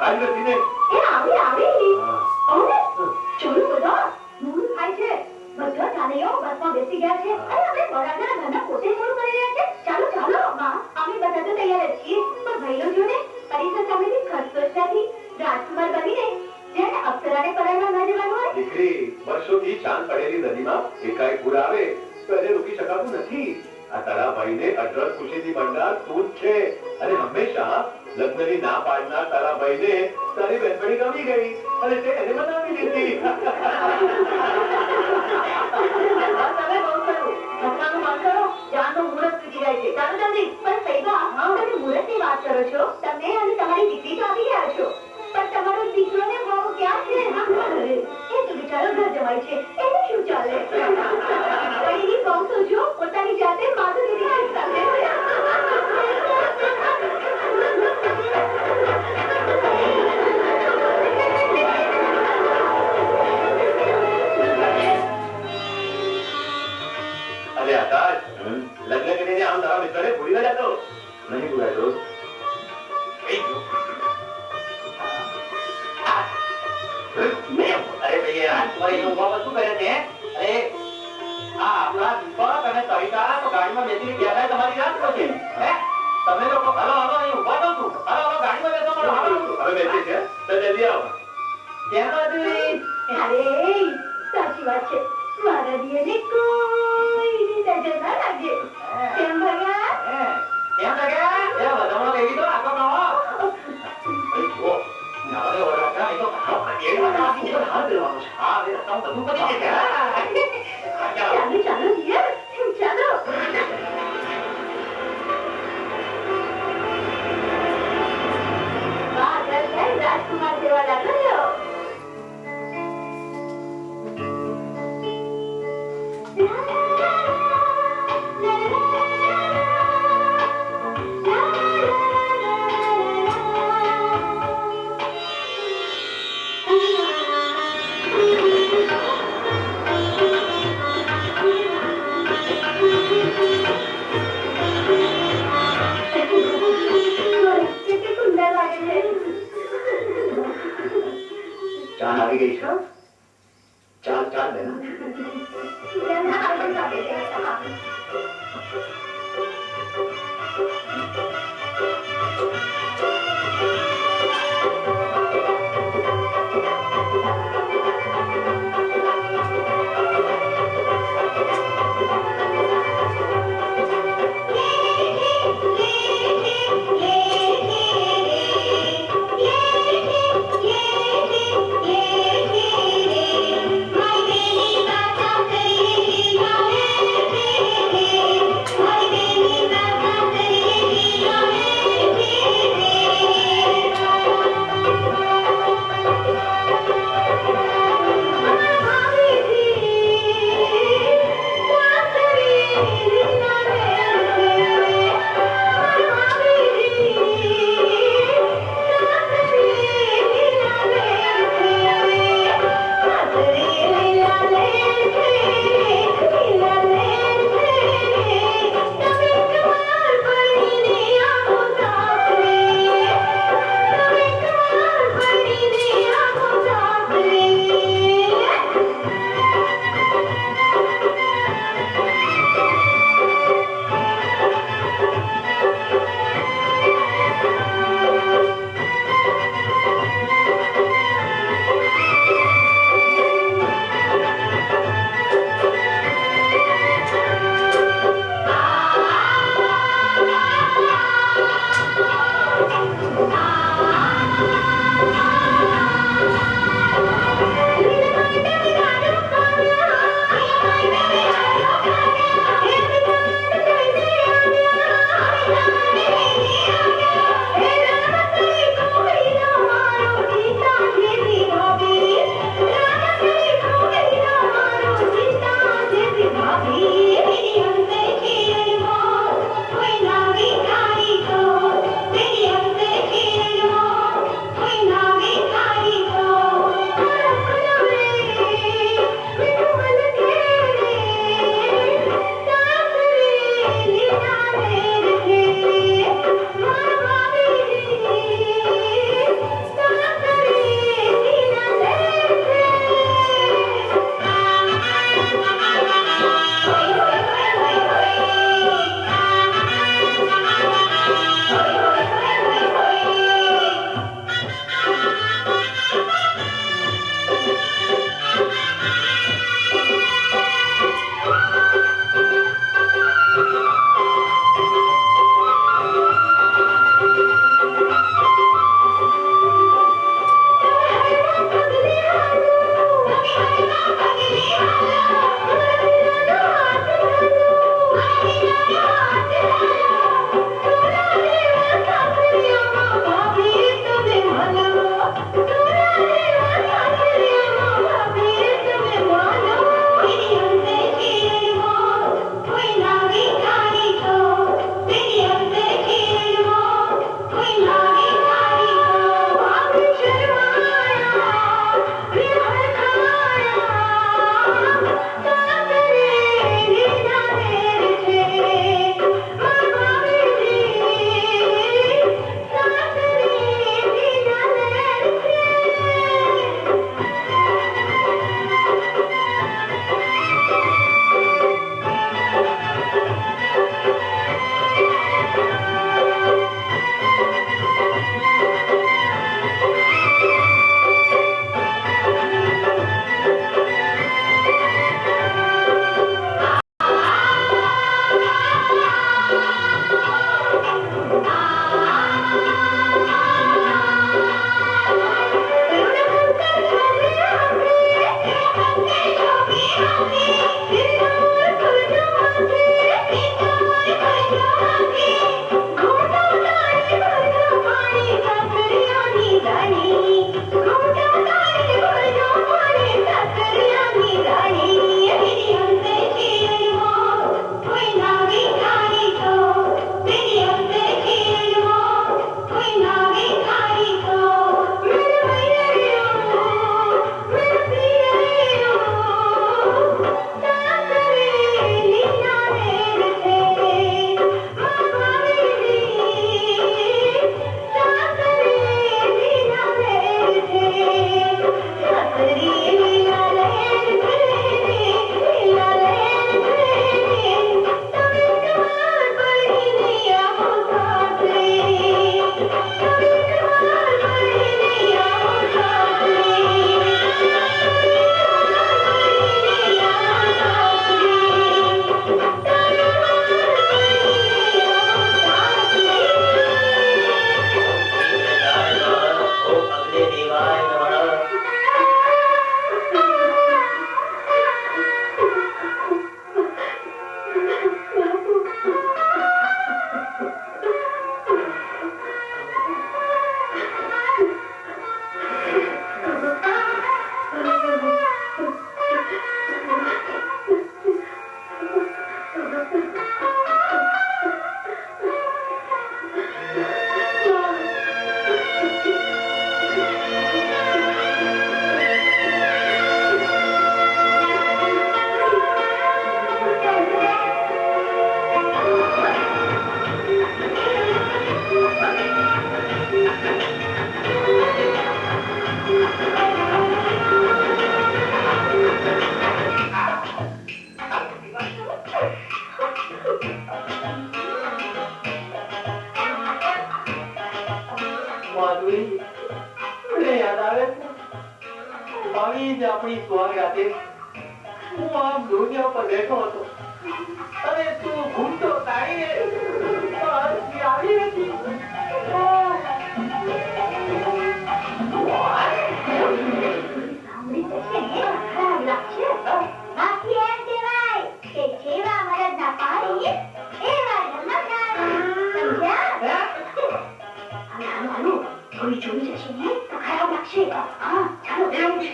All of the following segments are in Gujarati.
આવી નથી ને? એ આવી ઓને ચોરું બધો મૂળ થાય છે. બધા ચાલીઓ બસમાં બેસી ગયા છે. અરે અમે બરાબર ઘરના પોતે મોડું કરી રહ્યા છે. ચાલો ચાલો માં, અમે બધા તો તૈયાર જ છીએ. પણ ભાઈઓ જો ને પરીક્ષા સામેથી ખસખસતાથી રાજકુમાર બનીને જેને અપ્સરાને પરણવા ન જવાનું હોય. દીકરી, વર્ષોથી શાંત પડેલી નદીમાં એકાએક પૂર આવે તો એને રોકી શકાતું નથી. આ તારા ભાઈને અઢળક ખુશીથી ભંડાર તું જ છે. અને હંમેશા લગ્નની ના પાડનાર તારા ભાઈને તારી બહેનપણી ગમી ગઈ અને તે એને મનાવી લીધી. તમે બહુ સારું ભગવાનનું માન કરો. જાનનું મુહૂર્ત તૂટી જાય છે. ચાલો જલ્દી. પણ સૈબા, તમે મુહૂર્તની વાત કરો છો. તમે અને તમારી દીકરી તો આવી ગયા છો, પણ તમારો દીકરો ને બહુ ક્યાં છે? એ તો બિચારો ઘર જમાય છે, એને શું ચાલે? એની બહુ તો જો પોતાની જાતે માથું દીધી ચાલે. અરે આકાશ, લગ્ન કરીને આમ તારા મિત્રને ભૂલી ન જતો? નહીં ભૂલાય દોસ્ત. અરે ભાઈ રાજકુમારી ઉભા શું કરે છે? અરે આ આપણા દીપક અને સવિતા તો ગાડીમાં બેસીને ગયા તમારી રાત છે. હે તમે લોકો હલો હલો અહીં ઉભા તો છું. હલો હલો ગાડીમાં બેસો મળો. હાલો હવે બેસી છે તો જલ્દી આવો. કેમ નથી? અરે સાચી વાત છે. મારા દિયરને કોઈની નજર ના લાગે. કેમ ભૈયા? કેમ લાગે? એ વધામણો લેવી તો આગળ નો. ઓ નારે ઓરડા એ તો એ વાતથી તો હાથ દેવાનો છે. હા એ રસ્તા બધું પડી જાય. ચાલો ચાલો દિયર, ચાલો. વાહ ગઈ રાજકુમાર જેવા લાગો છો. ચાલ આવી ગઈ છે. ચાલ ચાલ બેના. માધુરી મને યાદ આવે છે આવી જ આપણી સુહાગ રાતે હું આમ દુનિયા પર બેઠો હતો અને તું ઘૂંટો તાળીને પાછી આવી હતી. સાંભળી તો છે ને, ખરાબ લાગશે. બાકી એમ કહેવાય કે જેવા મરદના પાડી એવા જન્મનાર. સમજ્યા? હાલો, કોઈ જોઈ જશે ને તો ખરાબ લાગશે. હા, ચાલો. એવું છે.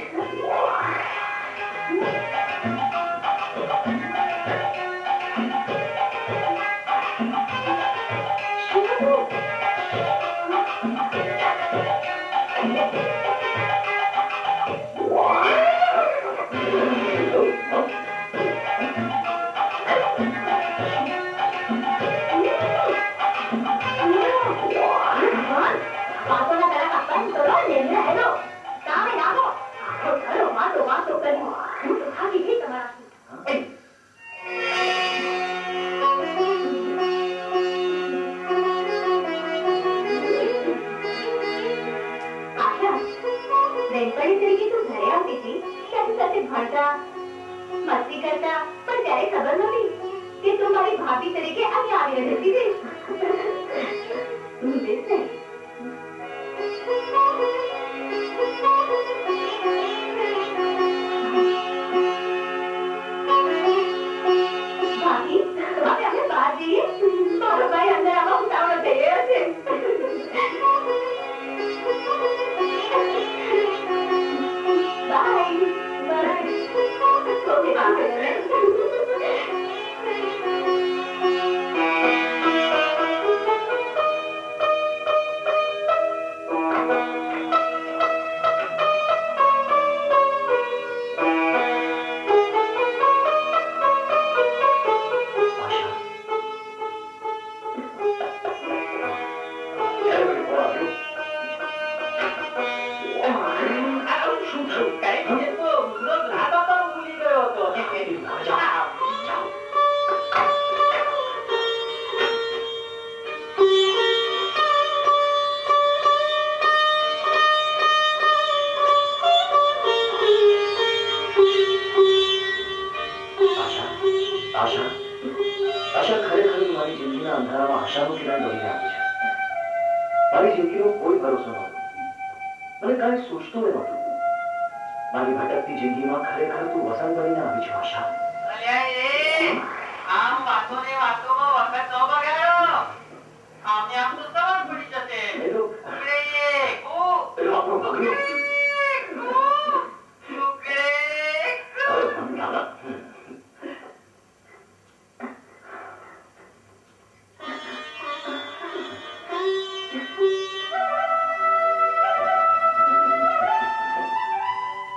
વાતોના કલાક આપવાનું કરો, લેને હેલો. સામે લાવો. ખરો વાતો કરી. હું તો થાકી ગઈ તમારાથી. આશા, બેનપણી તરીકે તું ઘરે આવતી હતી, સાથે સાથે ભણતા, મસ્તી કરતા, પણ ત્યારે ખબર નહોતી કે તું મારી ભાભી તરીકે અહીંયા આવીને જતી રહીશ. બેસ ને. ભાભી, આપણે બહાર જઈએ. મારો ભાઈ અંદર આવા ઉતાવળ થઈ રહ્યો છે. બાય. ઓકે, આશા ખરેખર મારી જિંદગીના અંધારામાં આશાનું કિરણ બની આવી છે. મારી જિંદગીનો કોઈ ભરોસો નહોતો. મને કાંઈ સૂચતું નહોતું. મારી ભટકતી જિંદગીમાં ખરેખર તું વસંત બનીને આવી છો આશા. આમ વાતોને વાતોમાં વખત ન બગાડો. આમને આમ તો સવાર પડી જશે. પેલો આપણો ભગલો.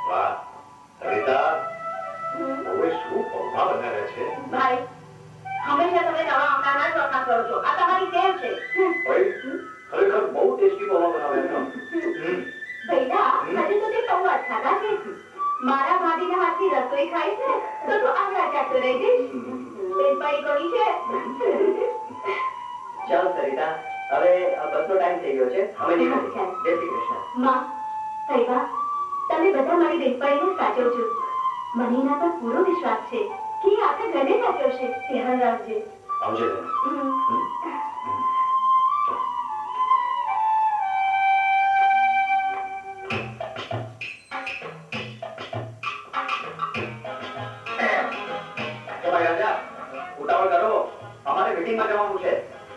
વાહ, સરિતા, હવે શું પૌવા બનાવે છે? ભાઈ, હંમેશા તમે નવા આવનારના જ વખાણ કરો છો. આ તમારી ટેવ છે. ભાઈ, ખરેખર બહુ ટેસ્ટી પૌવા બનાવ્યા છે. ભૈલા, હજી તો તે પૌવા જ ખાધા છે. મારા ભાભીના હાથની રસોઈ ખાય છે તો તું આંગળા ચાટતો રહી જઈશ. બેનપણી કોની છે? ચાલો સરિતા, હવે બસનો ટાઈમ થઈ ગયો છે. અમે નીકળીએ. જય શ્રી કૃષ્ણ. માં, સૈબા, તમે બધા મારી બેનપણીને સાચવજો. મને એના પર પૂરો વિશ્વાસ છે કે એ આખા ઘરને સાચવશે. ધ્યાન રાખજે. આવજે તમે. રાજા, ઉતાવળ કરો. અમારે મીટિંગમાં જવાનું છે.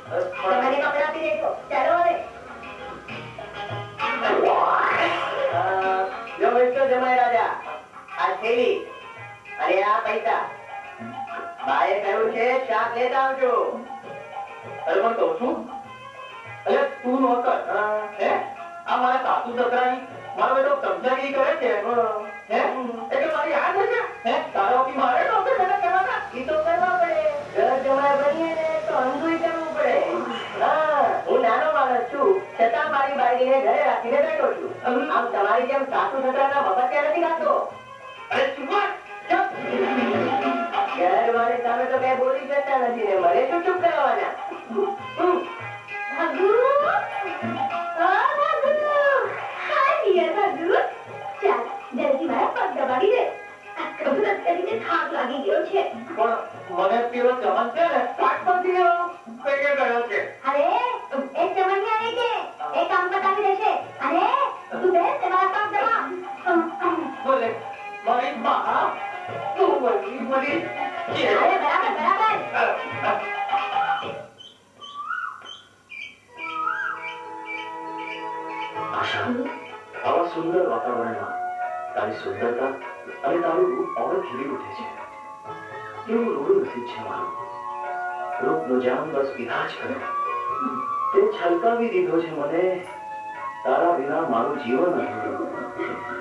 તમારે કપડાં આપી દેજો. ચાલો હવે. જો મિસ્ટર જમાઈ રાજા, આ થેલી અને આ પૈસા. બાએ કહ્યું છે શાક લેતા આવજો. અરે પણ કહું છું, અરે તું નોકર હે? આ મારા સાસુ સસરાની મારો બેટો કબજાગીરી કરે છે હે? એટલે મારી આ છે હે? તારાથી મારે નોકર મહેનત કરવાના? ઈ તો કરવા પડે. ઘર જમાઈ બનીએ ને તો અંધુય કરવું પડે. હા, હું નાનો માણસ છું છતાં મારી બાળકીને ઘરે રાખીને બેઠો છું. આમ તમારી જેમ સાસુ સસરાના વખત ક્યાં નથી ખાતો. અરે ચૂપ ઘર વાળી સામે તો કઈ બોલી શકતા નથી ને મને શું ચૂપ કરવાના? ભાગુ! હા, ભાગુ! અરે બરાબર બરાબર આશા આવા સુંદર વાતાવરણમાં તારી સુંદરતા અને તારું રૂપ ઓર ખીલી ઉઠે છે એવું રૂડું નસીબ છે મારું રૂપનો જામ બસ પીધા જ કરે તે છલકાવી દીધો છે મને તારા વિના મારું જીવન અધૂરું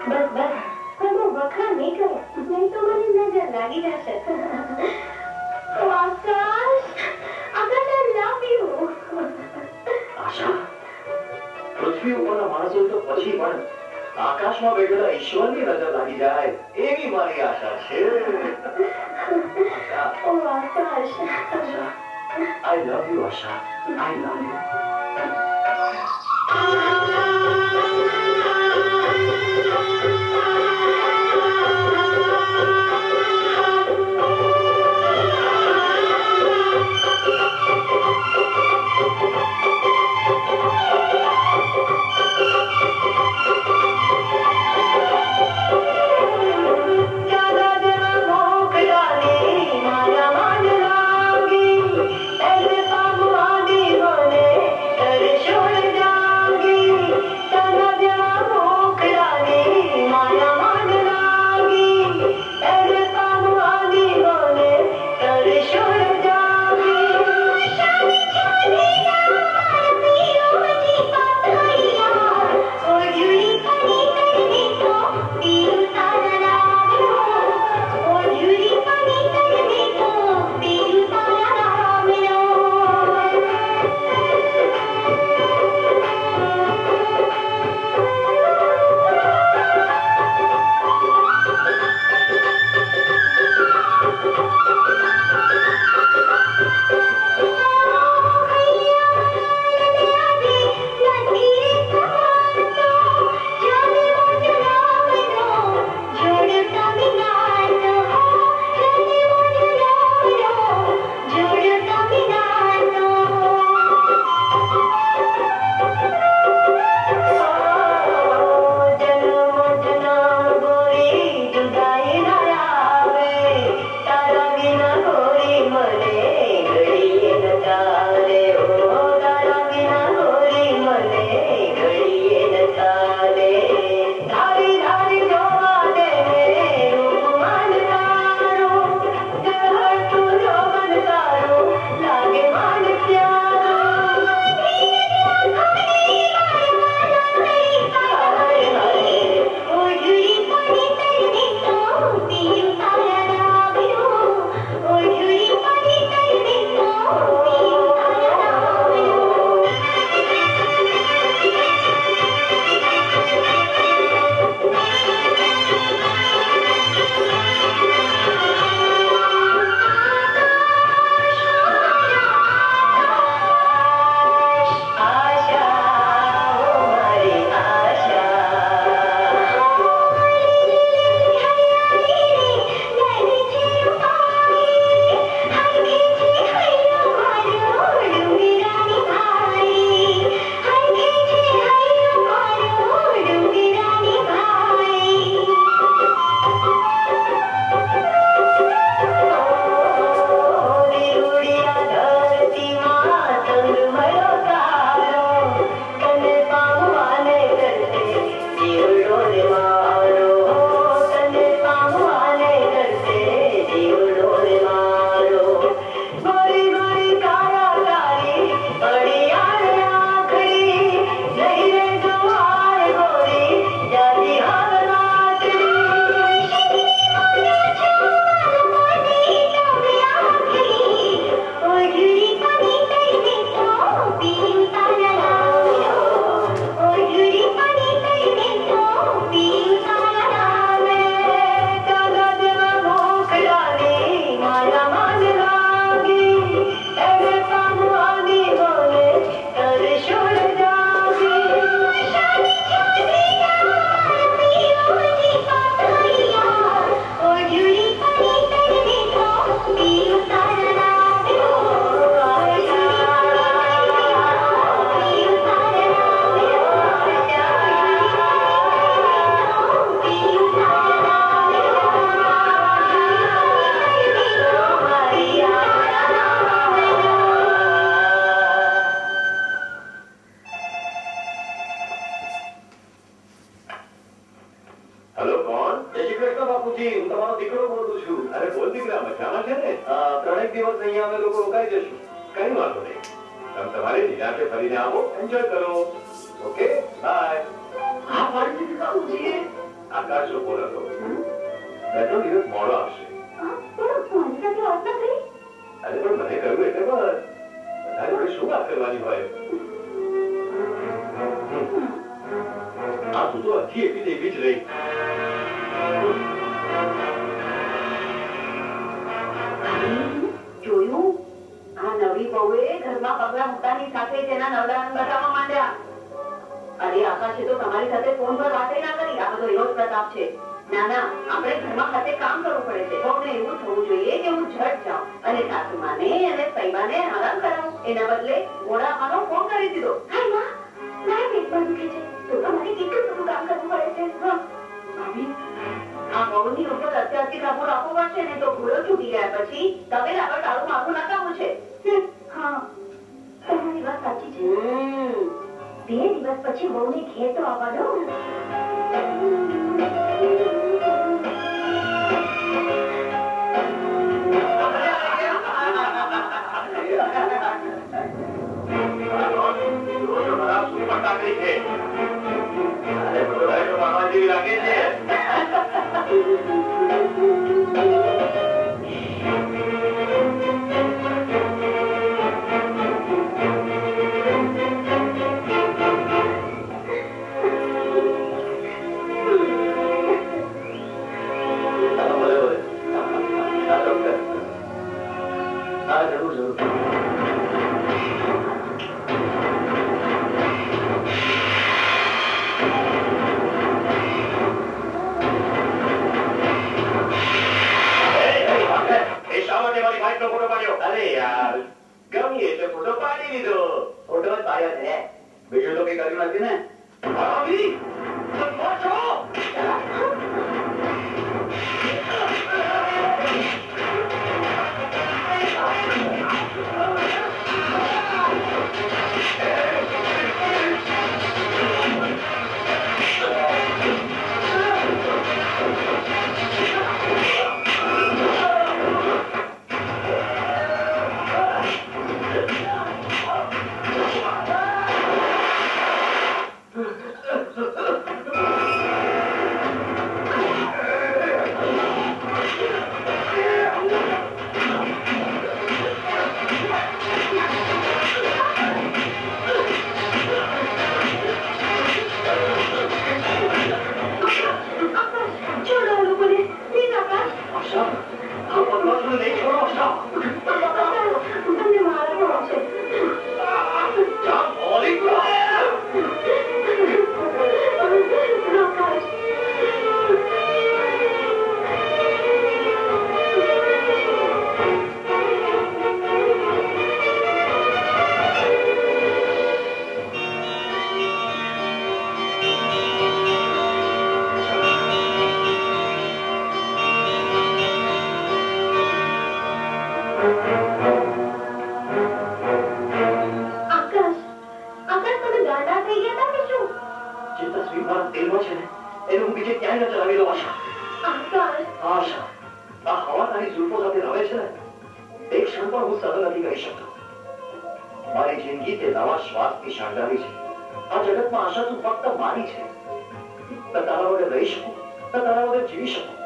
બસ બસ પણ બહુ વખાણ નહીં કરો નહીં તો મને નજર લાગી જશે ઓ આકાશ આકાશ I love you આશા પૃથ્વી ઉપરના માણસો તો પછી પણ આકાશમાં બેઠેલા ઈશ્વરની નજર લાગી જાય એવી મારી આશા છે આશા ઓ આકાશ આશા I love you Asha I love you મારા માન લાગી એટલે સામું આડી મને બાપુજી, હું તમારો દીકરો બોલું છું. અરે બોલ દીકરા, મજામાં છે ને? 3 દિવસ અહીંયા અમે લોકો રોકાઈ જશું. કઈ વાંધો નહીં. તમે તમારી નિરાંતે ફરીને આવો, એન્જોય કરો. Okay, bye. હા પણ બાપુજી આકાશ બોલો તો 2-3 દિવસ મોડો આવશે. પણ મારી સાથે વાત ના કરી. અરે પણ મને કહ્યું એટલે બસ. બધા જોડે શું વાત કરવાની હોય? આ તું તો હજી એવી ને એવી જ રહી. જોયું આ નવી વહુએ ઘરમાં પગલા મૂકતાની સાથે તેના નવડાને બતાવવા માંડ્યા. અરે આકાશે તો તમારી સાથે ફોન પર વાતે ના કરી. આ બધો એવો જ પ્રતાપ છે. ના ના, આપણે ઘરમાં ખાતે કામ કરવું પડે છે. વહુને એવું થવું જોઈએ કે હું ઝટ જાઉં અને સાસુમાને અને સૈબાને આરામ કરાવું. એના બદલે મોડામાનો ફોન કરી દીધો. હાય માં, મારા પેટમાં દુખે છે. તો તમારે કેટલું બધું કામ કરવું પડે છે. ભાભી, આ વહુની ઉપર અત્યારથી કાબુ રાખવો પડશે ને તો ભૂલો ચૂકી ગયા પછી તવે આગળ તાળું માથું નાખાવું છે. હા, તમારી વાત સાચી છે. 2 દિવસ પછી વહુને ઘેર તો આવવાનો. લાગે છે. અરે યાર, ગમી એટલે ફોટો પાડી લીધો. ફોટો જ પાડ્યો છે. બીજું તો કઈ કર્યું નથી ને? ભાભી, પાછો. મારી જિંદગી તે નવા શ્વાસથી શણગારી છે. આ જગતમાં આશા તું ફક્ત મારી છે. તારા વગર રહી શકું, તારા વગર જીવી શકું.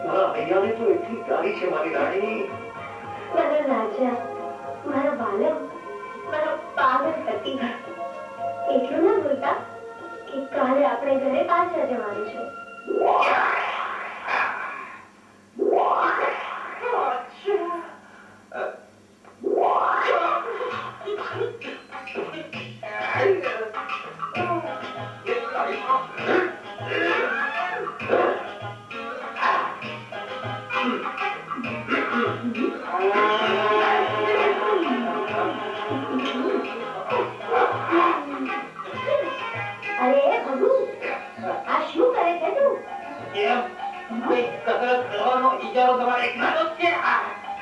મારા હૈયાને તો એટલી પ્યારી છે મારી રાણી. મારા રાજા, મારા બાલક, મારા પાગલ પતિ. એટલું ના ભૂલતા કે કાલે આપણે ઘરે પાછા જવાનું છે. અરે ભગુ, આ શું કરે છે તું? કસરત કરવાનો ઈજારો તમારે એકલાનો જ છે.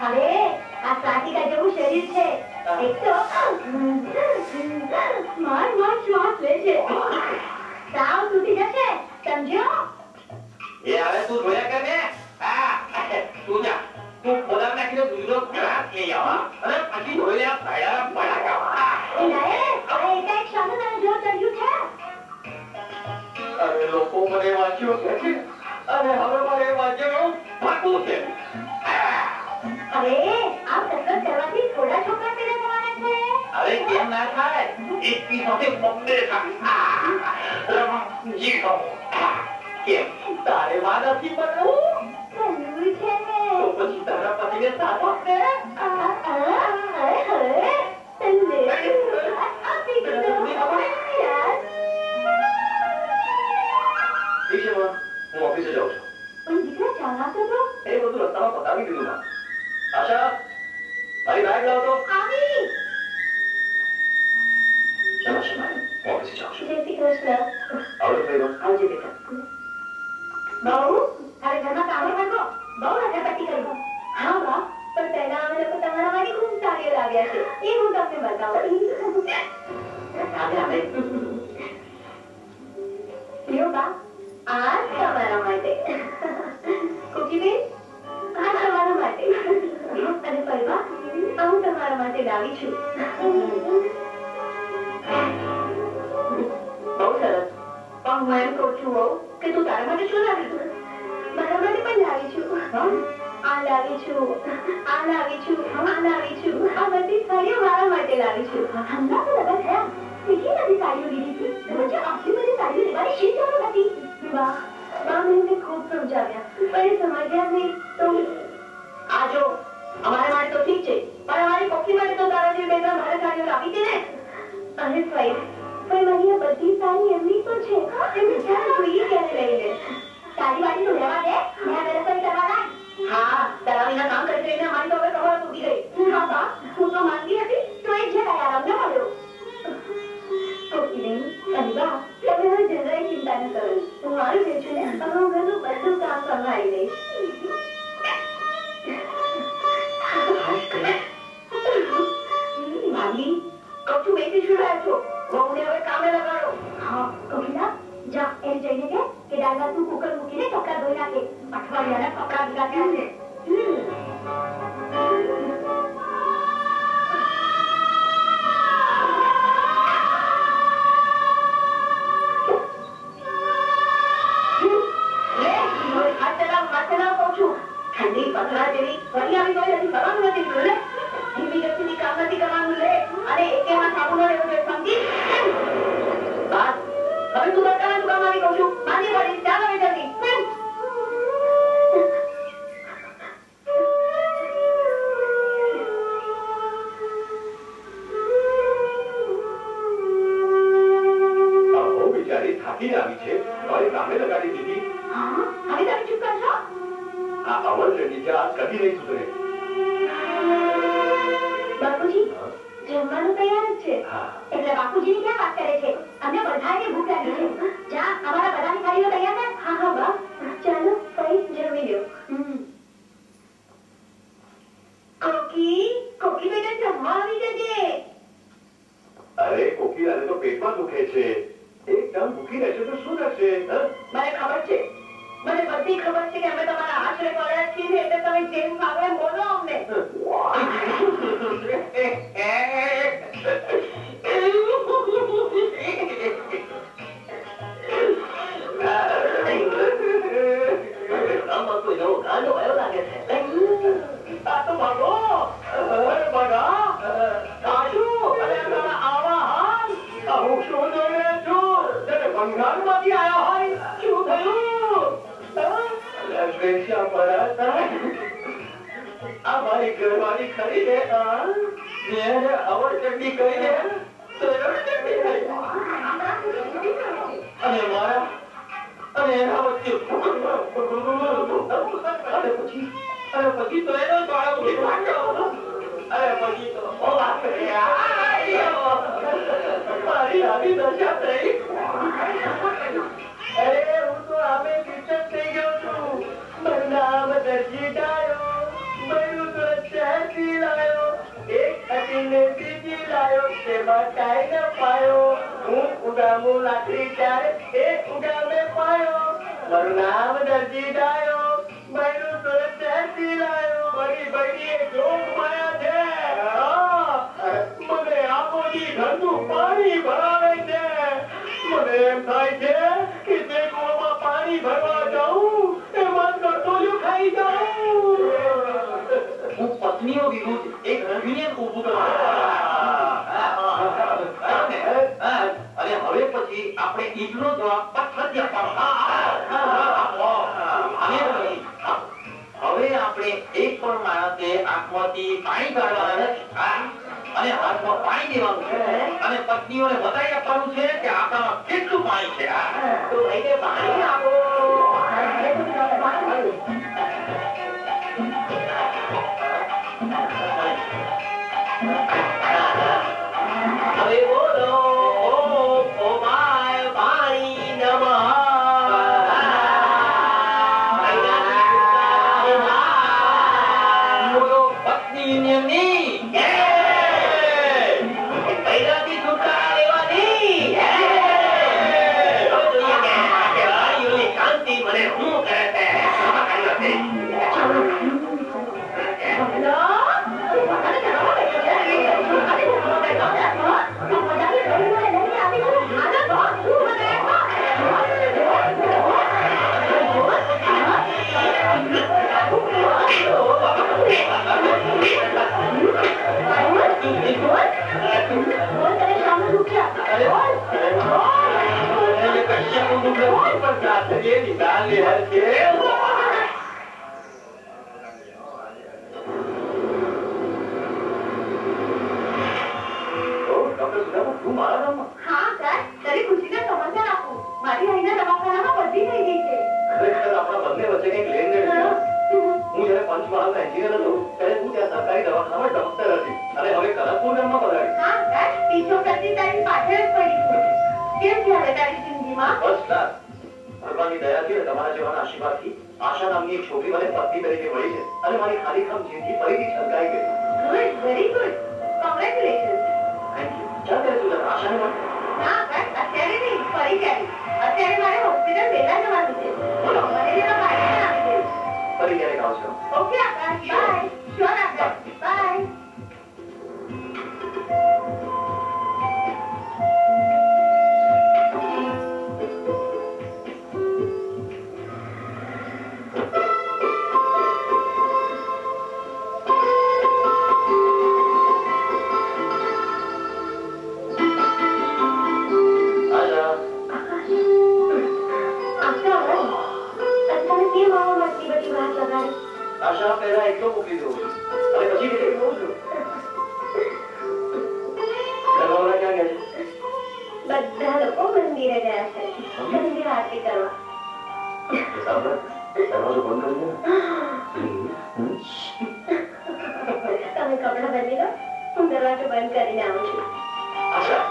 અરે આ સાતિકા જેવું શરીર છે. એક તો માર શ્વાસ લે છે. સાવ તૂટી જશે, સમજ્યો? એ હવે તું જોયા કર ને. વાંચ્યું કે છે અને હવે મારે વાંચ્યું ભાગવું છે. અરે આ કસરત કરવાથી થોડા છોકરા પેદા થવાના છે. અરે કેમ ના થાય? એકની સાથે બમ્બે થાય. જીતો. કેમ તારે માં નથી બનવું? બનવું છે ને. તો પછી તારા પતિને સાથ આપને. હું ઓફિસે જાઉં છું. પણ દીકરા ચાલાક હતો. એ બધું રસ્તામાં પતાવી દીધું માં. આશા મારી બેગ લાવ તો. આવી. ચાલો આશા હું ઓફિસે જાઉં છું. જય શ્રી કૃષ્ણ. આવજો ભાઈ. આવજે બેટા. બહુ તારે ઘરમાં કામે કરવો. બહુ રગડપટ્ટી કરવો. હા બા, પણ પહેલા અમે લોકો તમારા માટે ખૂબ સાડીઓ લાવ્યા છે. એ હું તમને બતાવું. લ્યો બા, આ તમારા માટે. કુકીબેન, આ તમારા માટે. અને પરવા, આ હું તમારા માટે લાવી છું. બહુ સરસ. પણ હું એમ કહું છું વહુ, કે તું તારા માટે શું લાવી છું? મારા માટે પણ લાવી છું. આ લાવી છું, આ લાવી છું, આ લાવી છું. આ બધી સાડીઓ મારા માટે લાવી છું. હમણાં તો લગન થયા. કેટલી બધી સાડીઓ લીધી હતી. રોજે આટલી બધી સાડીઓ લેવાની શી જરૂર હતી? વાહ, બા મેં એમને ખૂબ સમજાવ્યા, પણ એ સમજ્યા નહીં. તો આ જો, અમારા માટે તો ઠીક છે, પણ અમારી કોકી માટે તો તારા જેવી બે ત્રણ ભારે સાડીઓ લાવી છે ને. અરે સ્વાઈ, પણ મારી આ બધી સાડી એમની તો છે. એમને જ્યારે જોઈએ ત્યારે લઈ લે. સાડી વાડી તો લેવા દે. મેં આ રસોઈ કરવા લાગ. હા, તારા વિના કામ કરી કરીને અમારી તો હવે કમર તૂટી ગઈ. હા બા, હું તો માંગતી હતી તો એક જરાય આરામ ન મળ્યો. કોકીબેન, અરે બા, તમે હવે જરાય ચિંતા ન કરો. હું મારું જે છું ને, હવે હું ઘરનું બધું કામ સંભાળી લઈશ. ભાભી, કશું બેસી શું રહ્યા છો? વહુને હવે કામે લગાડો. હા, કોકીલા, જા એમ જઈને કે દાળ ભાતનું કુકર મૂકીને કપડાં ધોઈ નાખે. અઠવાડિયાના કપડાં ભેગા થયા છે. ઠંડી પથરા જેવી ફરી આવી ગઈ હજી કરવાનું નથી જોયું લે. ધીમી ગતિથી કામ નથી કરવાનું લે. અને એકેમાં સાબુ ન લેવો જોઈએ, સમજી? બસ, હવે તું બતાવવાનું કામ આવી કહું છું. માંદી પડી, ચાલો હવે જલ્દી. બહુ બિચારી થાકીને આવી છે, મારી કામે લગાડી દીધી. હા, હવે તમે ચૂપ કરશો? આ અવલ રેડી છે, આ કદી નહીં સુધરે. બાપુજી, જમવાનું તૈયાર જ છે. હા. એટલે બાપુજીની ક્યાં વાત કરે છે? અમને બધાને ભૂખ લાગી છે. જા, અમારા બધાની થાળીઓ તૈયાર છે. હા હા બા, ચાલો કઈ જમી લ્યો. કોકી બેટા જમવા આવી જજે. અરે કોકીલાને તો પેટમાં દુખે છે. એકદમ ભૂખી રહેશે તો શું થશે? મને ખબર છે, મને બધી ખબર છે કે અમે તમારા આશરે પડ્યા છીએ, એટલે તમે જેમ ભાવે એમ બોલો અમને. આ તો ભાગો. અરે ભાગા. કાશુ, અરે તારા આવા હાલ. હું શું જોઈ રહ્યો છું? તને બંગાળમાંથી આયા હોય. શું થયું? આ મારી ઘરવાળી ખરી છે. મેં અવળ ચટણી કરીને અને મારા અને એના વચ્ચે અરે પછી તો એનો બાળક ઉઠી અરે પછી તો મારી આવી દશા થઈ. અરે હું તો આમે કિચન થઈ ગયો છું. મારું નામ દરજી ડાયો, મારું તો ચારથી લાયો, એક હટીને બીજી લાયો, તેમાં કાંઈ ન પાયો. હું ઉડામું લાકડી ત્યારે એ ઉડામે પાયો. મારું નામ દરજી ડાયો, મારું તો ચારથી લાયો, મારી બૈરીએ જોગ માયા છે. મને આંખોથી ઘરનું પાણી ભરાવે છે. મને એમ થાય છે કે તે કૂવામાં પાણી અને હવે પછી આપણે ઈટનો જવાબ પછીથી આપવાનો. અને પછી હવે આપણે એક પણ માણસે આંખમાંથી પાણી કાઢવાના નથી અને હાથમાં પાણી દેવાનું છે અને પત્નીઓને બતાવી આપવાનું છે કે આપણામાં કેટલું પાણી છે. તો એને પાણી આપો. હવે બોલો ઓ માય પાણી નમઃ. બોલો પત્ની નિયમની પહેલાથી છૂટા લેવાની. શાંતિ મને હું કરે છે. હા સર, તારી ખુશીને સમાચાર આપું. મારી આઈના દવાખાનામાં બદલી થઈ ગઈ છે. ખરેખર આપણા બંને વચ્ચે કંઈક લેનદેન છે. હું જ્યારે પંચમહાલનો એન્જિનિયર હતો ત્યારે તું ત્યાં સરકારી દવાખાનામાં ડોક્ટર હતી અને હવે કનકપુર ગામમાં પધારી. હા સર, ઈશ્વરથી તારી પાછળ જ પડી છું. કેમ ચાલે તારી જિંદગીમાં? First class. ભગવાનની દયાથી અને તમારા જેવાના આશીર્વાદથી આશા નામની એક છોકરી મને પત્ની તરીકે મળી છે અને મારી ખાલીખમ જિંદગી ફરીથી છલકાઈ ગઈ. Good, very good. Congratulation. Thank you. ચાલ ત્યારે તું જરા આશાને મળ. ના સર, અત્યારે નહીં, ફરી ક્યારે. અત્યારે મારે હોસ્પિટલ વહેલા જવાનું છે. બોલો, મને જરા પાણી પણ આપી દેજો. ફરી ક્યારેક આવજો. Okay Akash, bye. Sure Akash, bye. આશા પહેલા એટલો મૂકી દઉં છું અને પછી કેટલી કહું છું. ઘરવાળા ક્યાં ગયા છે? બધા લોકો મંદિરે ગયા છે મંદિર આરતી કરવા. સાંભળ, દરવાજો બંધ કરી દે ને. તમે કપડાં બદલી લો, હું દરવાજો બંધ કરીને આવું છું. આશા.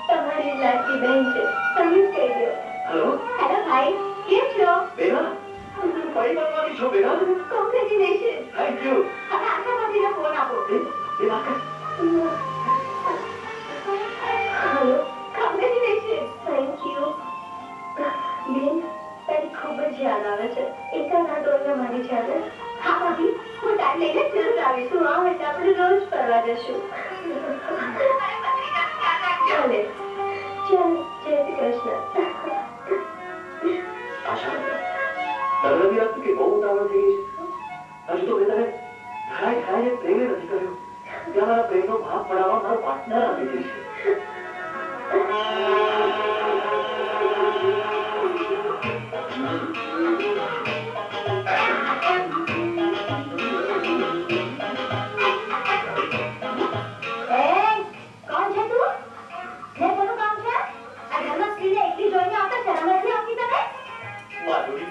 તમારી લાડકી બહેન છે. તમે જ કહી દો. હેલો હેલો ભાઈ, કેમ છો? બેના પરિવારમાંથી છો બેના? કોંગ્રેચ્યુલેશન. Thank you. હવે આશા ભાભીને ફોન આપો. એ વાત કર. Hello, congratulation. Thank you. બેન, તારી ખૂબ જ યાદ આવે છે. એકા રાત રોજ મારી યાદ. હા ભાભી, હું ટાઈમ લઈને જરૂર આવીશ. તું આવ એટલે આપણે રોજ ફરવા જશું. ચાલે. ચાલ, જય શ્રી કૃષ્ણ. આશા, તને નથી લાગતું કે બહુ ઉતાવળ થઈ ગઈ છે? હજુ તો મેં તને ઠરાઈ પ્રેમ નથી કર્યો. ત્યાં મારા પ્રેમનો ભાગ પડાવવા મારો પાર્ટનર આપી દે છે. કોણ છે તું? ને કોનું કામ છે? આ ઘરમાં સ્ત્રીને એકલી જોઈને આવતા શરમ નથી આવતી તને? માધુરી,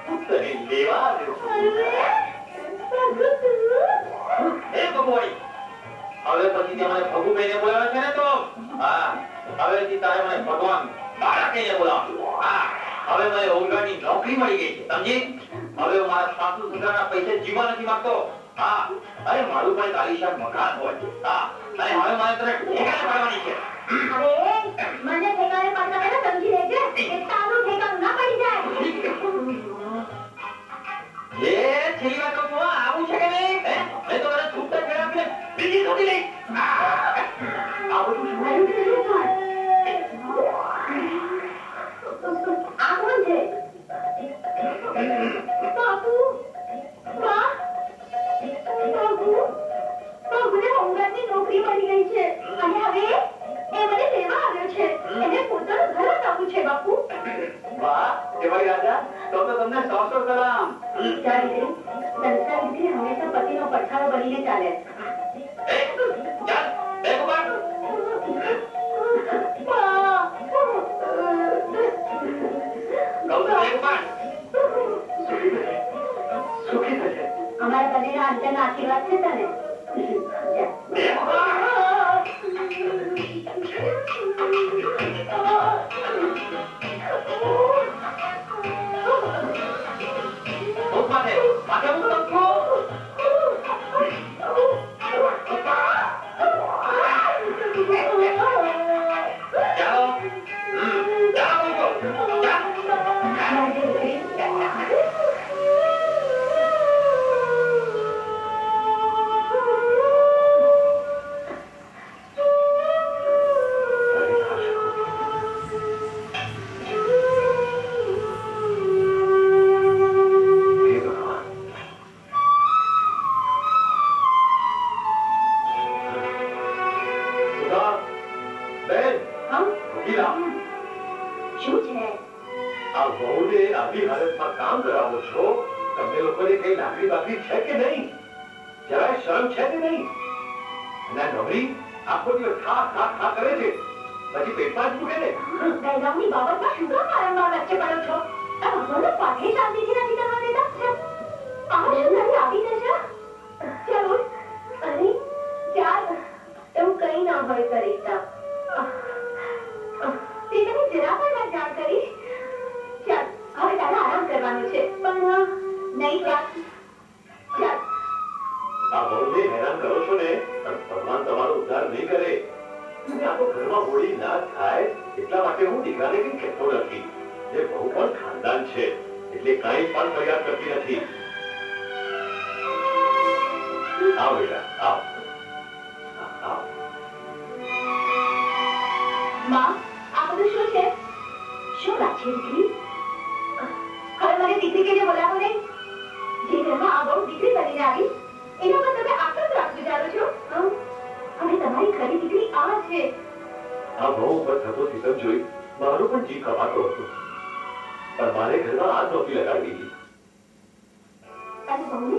હું તને લેવા આવ્યો છું. એ ભગવાઈ, હવે પછી તે મને ભગુભાઈને બોલાવે છે ને તો હા, હવેથી તારે મને ભગવાન બાળા કહીને બોલાવજો. હા, હવે મને હોમગાર્ડની નોકરી મળી ગઈ છે, સમજી? હવે હું મારા સાસુ સસરાના પૈસે જીવવા નથી માંગતો. હા, અરે મારું પણ એક આલીશાન મકાન હોય. હા, અને હવે મારે તને ઠેકાણે પાડવાની છે. અરે મને ઠેકાણે પાડતા પહેલા સમજી લેજે કે તારું ઠેકાણું ના પડી જાય. એ છેલ્લી વાર કહું છું, હા, આવું છે કે નહીં? હે? નહીં તો મને છૂટતા ફેર આપીને બીજી શોધી લઈશ. આ બધું શું? મારું થયું પણ. આ કોણ છે? બાપુ, બા, બાબુને હોમગાર્ડની નોકરી મળી ગઈ છે અને હવે એ મને લેવા આવ્યો છે. એને પોતાનું ઘર આપવું છે બાપુ. વાહ, કેવાય રાજા, તો તમને 100 સલામ. ચાલ દીકરી, સંસાર દીકરી હંમેશા પતિનો પડછાયો બનીને ચાલે. એ, ચાલ, બે કુમાર. બા, કહું તો બે કુમાર. સુખી થશે. અમારા બંનેના અંતરના આશીર્વાદ છે તને. બે કુમાર. મુખ માથે, માથે મુખ નાખો. ચાલો. ચાલો મુકો. ચાલ. હે ભગવાન. સુધા, બેન, હમ? ઉઠી જા. શું છે? આ વહુને આવી હાલતમાં કામ કરાવો છો, તમને લોકોને કઈ લાકડી બાકડી છે કે નહીં? જરાય શરમ છે કે નહીં? અને આ નવરી આખો દિવસ ખા ખા ખા કરે છે, પછી પેટમાં જ દુખે ને. બેગામની બાબતમાં શું કામ વારંવાર વચ્ચે પડો છો? આ ભગવાનનો પાઠે શાંતિથી નથી કરવા દેતા. આ શું તારી આવી જશે? ચાલ ઉઠ. અરે ચાલ, એવું કઈ ના હોય સરિતા. તે તને જરા પણ ના જાણ કરી. ચાલ, હવે તારે આરામ કરવાનો છે. પણ નહીં ચાલ. ચાલ. આ વહુને હેરાન કરો છો ને, પણ ભગવાન તમારો ઉદ્ધાર નહીં કરે. અને આ તો ઘરમાં હોળી ના થાય એટલા માટે હું દીકરાને કઈ કહેતો નથી. જે બહુ પણ ખાનદાન છે એટલે કાંઈ પણ ફરિયાદ કરતી નથી. આવ બેટા, આવ. આવ. માં, આ બધું શું છે? શું વાત છે દીકરી? હવે મને દીકરી કહીને બોલાવો નહીં. જે ઘરમાં આ બહુ દીકરી બનીને આવી એના પર તમે આટલો ત્રાસ ગુજારો છો. અને તમારી ખરી દીકરી આ છે. આ બહુ ઉપર થતો સિસ્ટમ જોઈ મારો પણ જીવ કપાતો હતો, પણ મારે ઘરમાં આ નોકરી લગાડવી હતી. અને બહુને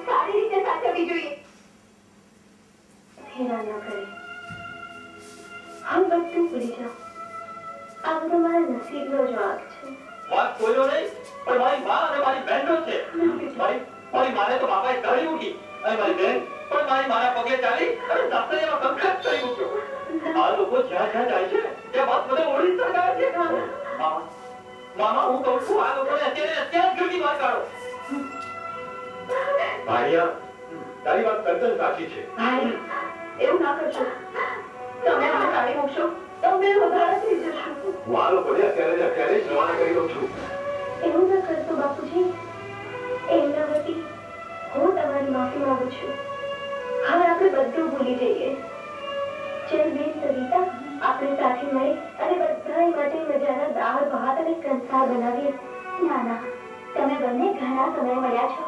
સારી રીતે સાચવવી જોઈએ. હેરાન ન કરે. હવે બધું ભૂલી જાઓ. આ બધું મારા નસીબનો જ વાંક છે. વાત બોલ્યો નહીં, પણ મારી માં અને મારી બહેનો છે. મારી માને તો બાપાએ કરી મૂકી, અને મારી બહેન પણ મારી માના પગે ચાલી અને સાસરીમાં કંકાસ કરી મૂક્યો. આ લોકો જ્યાં જ્યાં જાય છે ત્યાં વાત બધે ઓડિશા જાય છે. મામા, હું કહું છું, આ લોકોને અત્યારે જલ્દી બહાર કાઢો. ભાણિયા, તારી વાત તદ્દન સાચી છે. ભાઈ, એવું ના કરશો. તમે મને કાઢી મૂકશો તો અમે વધારે થઈ જશું. હું આ લોકોને અત્યારે જ રવાના કરી દઉં છું. એવું ના કરશો બાપુજી. એમના વતી હું તમારી માફી માંગુ છું. હવે આપણે બધું ભૂલી જઈએ. ચલ બેન સવિતા, આપણે સાથે મળી અને બધાય માટે મજાના દાળ ભાત અને કંસાર બનાવીએ. ના ના, તમે બંને ઘણા સમય મળ્યા છો.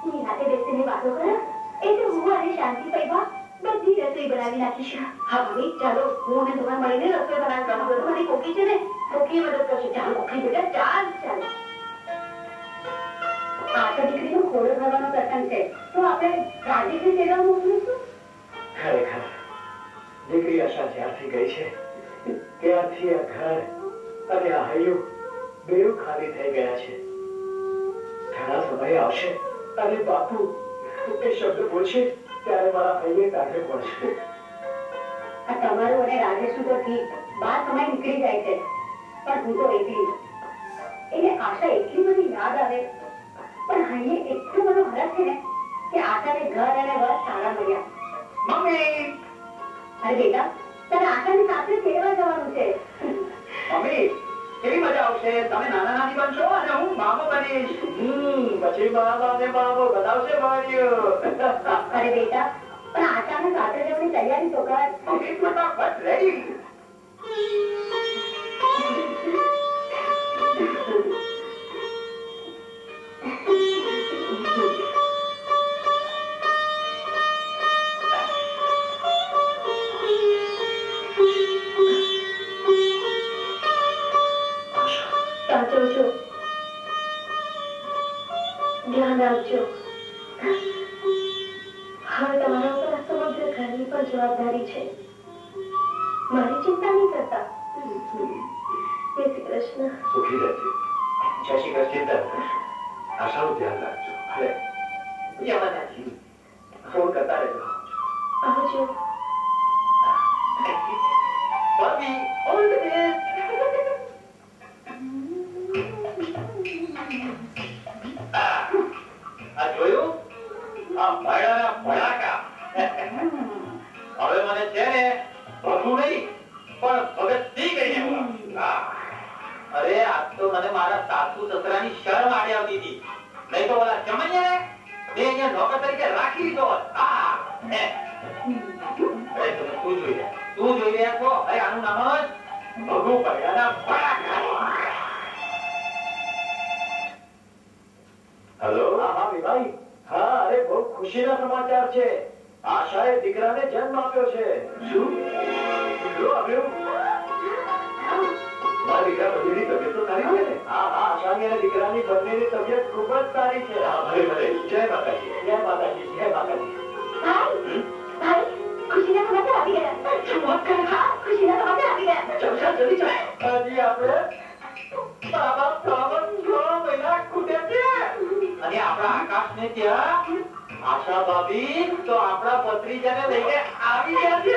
નિરાતે બેસીને વાતો કરો. એટલે હું અને શાંતિ પૈવા બધી રસોઈ બનાવી નાખીશું. હા ભાભી, ચાલો હું અને તમારે મળીને રસોઈ બનાવવાનું. મારી કોકી છે ને, કોકી મદદ કરશે. ચાલો કોકી બેટા, ચાલ ચાલ. આ તો દીકરીનો ખોડો ભરવાનો પ્રસંગ છે, તો આપણે રાજીથી સેવા મોકલીશું. ખરેખર દીકરી આશા જ્યારથી ગઈ છે ત્યારથી આ ઘર અને આ હૈયું બેઉ ખાલી થઈ ગયા છે. ઘણા સમય આવશે અને બાપુ એ શબ્દ બોલશે ત્યારે મારા હૈયે કાઢે પડશે. આ તમારું અને રાજેશનું તો ઠીક, બાર સમય નીકળી જાય છે, પણ હું તો એકલી છું. એને આશા એટલી બધી યાદ આવે, પણ હાઈએ એટલું બધું હરખ છે ને કે આશાને ઘર અને વર સારા મળ્યા. મમ્મી અરે બેટા, તને આશાની સાથે તેડવા જવાનું છે. મમ્મી કેવી મજા આવશે. તમે નાના નાની બનશો અને હું મામો બનીશ. પછી મામા ને મામો બતાવશે ભાઈઓ. અરે બેટા, પણ આશાને સાથે જવાની તૈયારી તો કર. મમ્મી ફટાફટ રેડી. સાચો છો, ધ્યાન રાખજો. હવે તમારા ઉપર આ સમગ્ર ઘરની પણ જવાબદારી છે. મારી ચિંતા નહીં કરતા. જય શ્રી કૃષ્ણ. સુખી રહેજે. જય શ્રી કૃષ્ણ. આશાનું ધ્યાન રાખજો. ભલે. યમનાજી ફોન કરતા રહેજો. આવજો. ભાભી ઓલ ધ બેસ્ટ. આ જોયું? આ ભડાના ભડાકા. હવે મને છે ને ભગવું નહીં પણ ભગતસિંહ કહીને બોલાવો. અરે આજ તો મને મારા સાસુ સસરાની શરમ આડી આવતી હતી. નહીં તો ઓલા ચમનિયાને મેં અહીંયા નોકર તરીકે રાખી લીધો હોત. અરે તમે શું જોઈ રહ્યા? શું જોઈ રહ્યા છો? અરે આનું નામ જ ભગુ ભડાના ભડાકા. હેલો. હા ભાઈ. હા, અરે બહુ ખુશીના સમાચાર છે. આશાએ દીકરાને જન્મ આપ્યો છે. શું? શું આવ્યું? મારા દીકરા બંનેની તબિયત તો સારી છે ને? હા, આશાની અને દીકરાની બંનેની તબિયત ખૂબ જ સારી છે. ભલે ભલે. જય માતાજી. જય માતાજી, જય માતાજી. ભાઈ, ભાઈ, ખુશીના સમાચાર આવી ગયા. હા, ખુશીના સમાચાર આવી ગયા. ચાલ, જલ્દી ચાલ. હજી આપણે બાબા બાબા 6 મહિના ખૂટ્યા છે. અને આપણા આકાશને ત્યાં આશા ભાભી તો આપણા ભત્રીજાને લઈને આવી ગયા છે.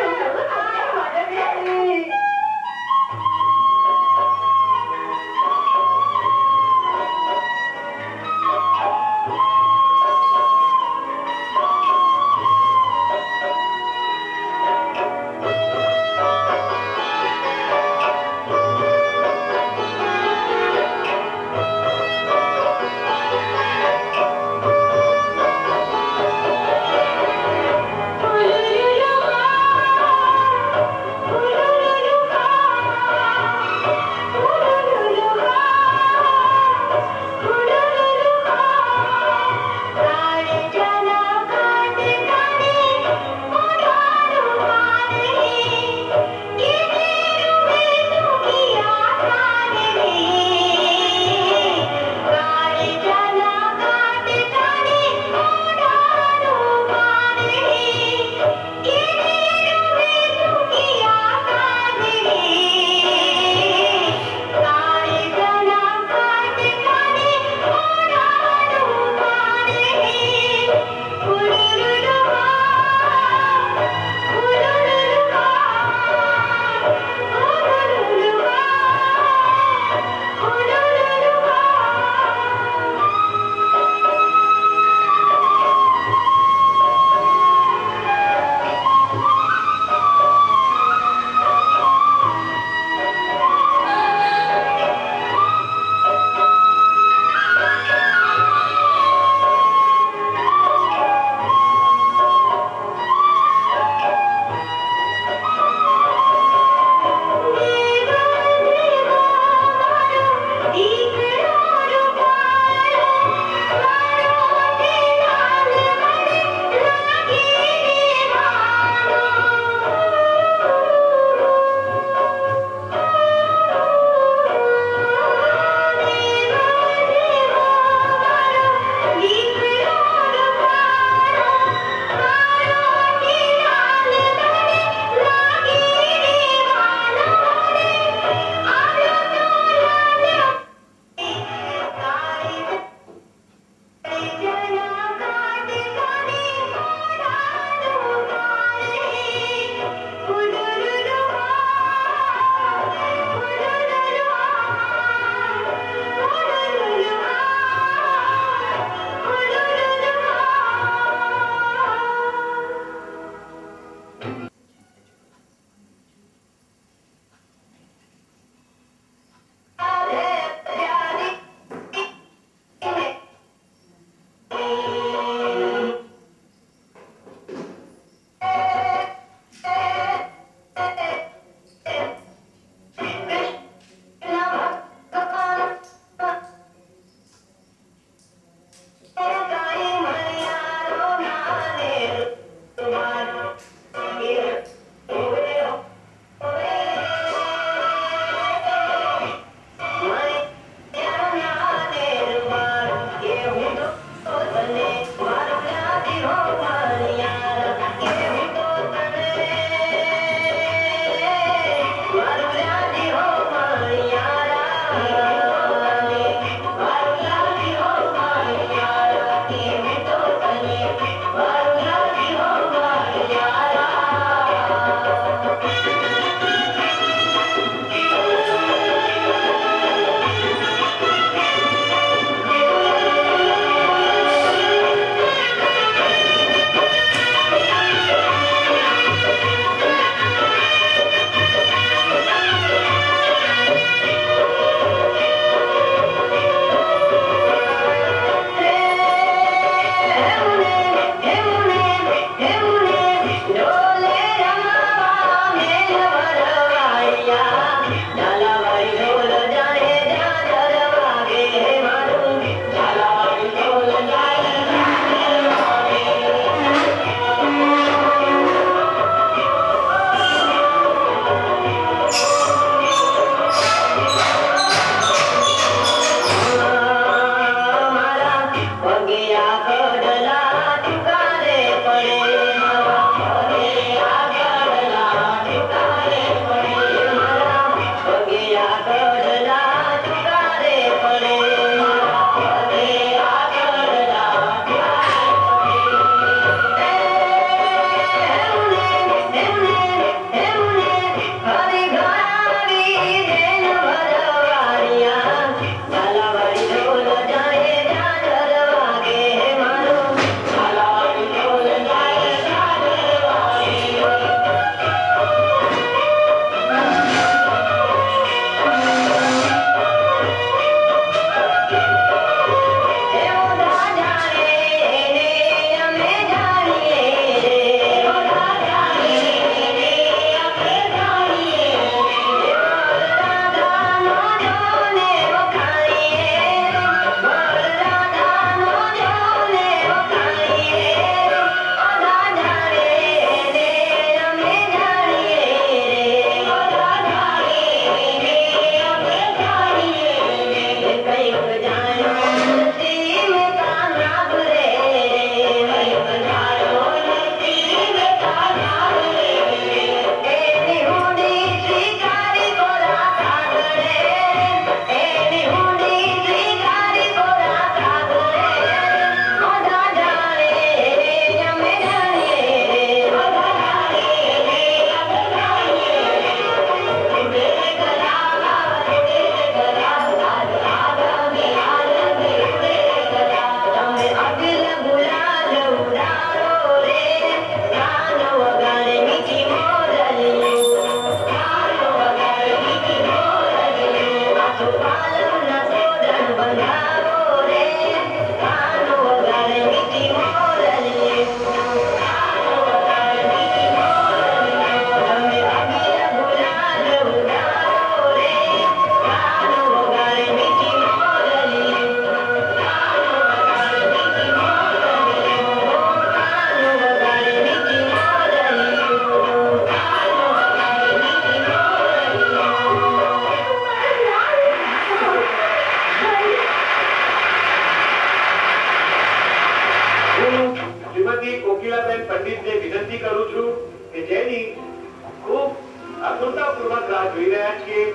આતુરતાપૂર્વક રાહ જોઈ રહ્યા છીએ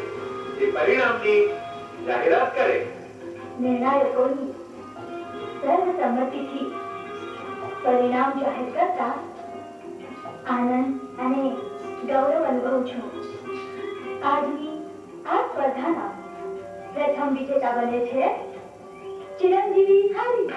એ પરિણામની જાહેરાત કરે. નિર્ણાયકોની સર્વસંમતિથી પરિણામ જાહેર કરતા આનંદ અને ગૌરવ અનુભવું છું. આજની આ સ્પર્ધાના પ્રથમ વિજેતા બને છે ચિરંજીવી હરી.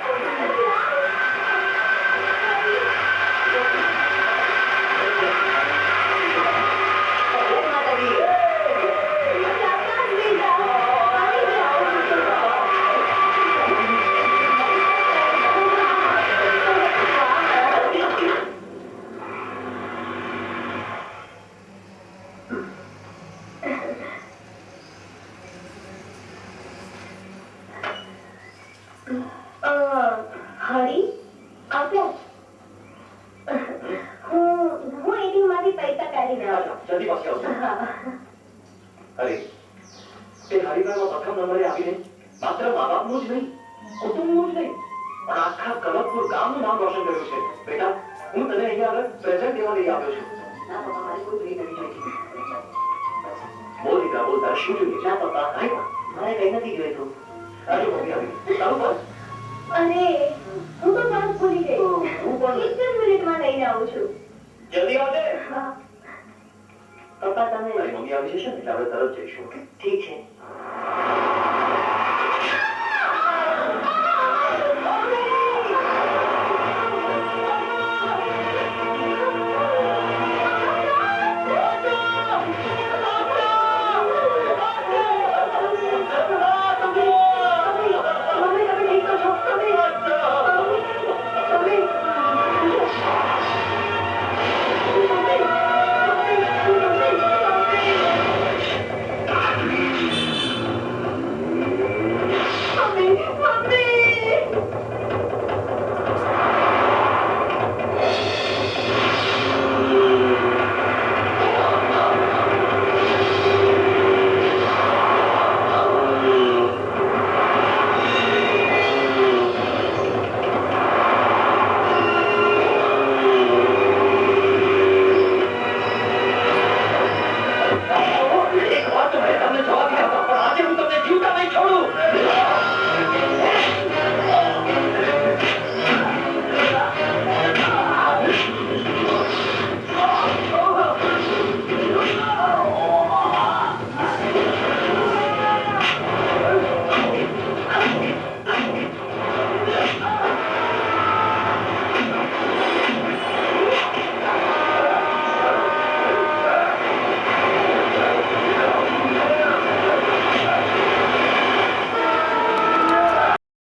અરે તે હરિફાઈમાં પ્રથમ નંબરે આવીને માત્ર મા બાપનું જ નહીં કુટુંબનું જ નહીં પણ આખા કનકપુર ગામનું નામ રોશન કર્યું છે. બેટા હું તને અહીંયા આગળ પ્રેઝન્ટ દેવા લઈ આવ્યો છું. ના પપ્પા મારી કોઈ ભેટ નથી જોઈતી. બોલ દીકરા બોલ તારે શું જોઈએ? ના પપ્પા નહીં મારે કઈ નથી જોઈતું. આજે મમ્મી આવી તારું બસ અરે હું તો બસ ભૂલી ગઈ. હું પણ એક જ મિનિટમાં લઈને આવું છું. જલ્દી આવજે. હા. પપ્પા તમે તારી મમ્મી આવી જશે ને એટલે આપણે તરત જઈશું. ઓકે? ઠીક છે.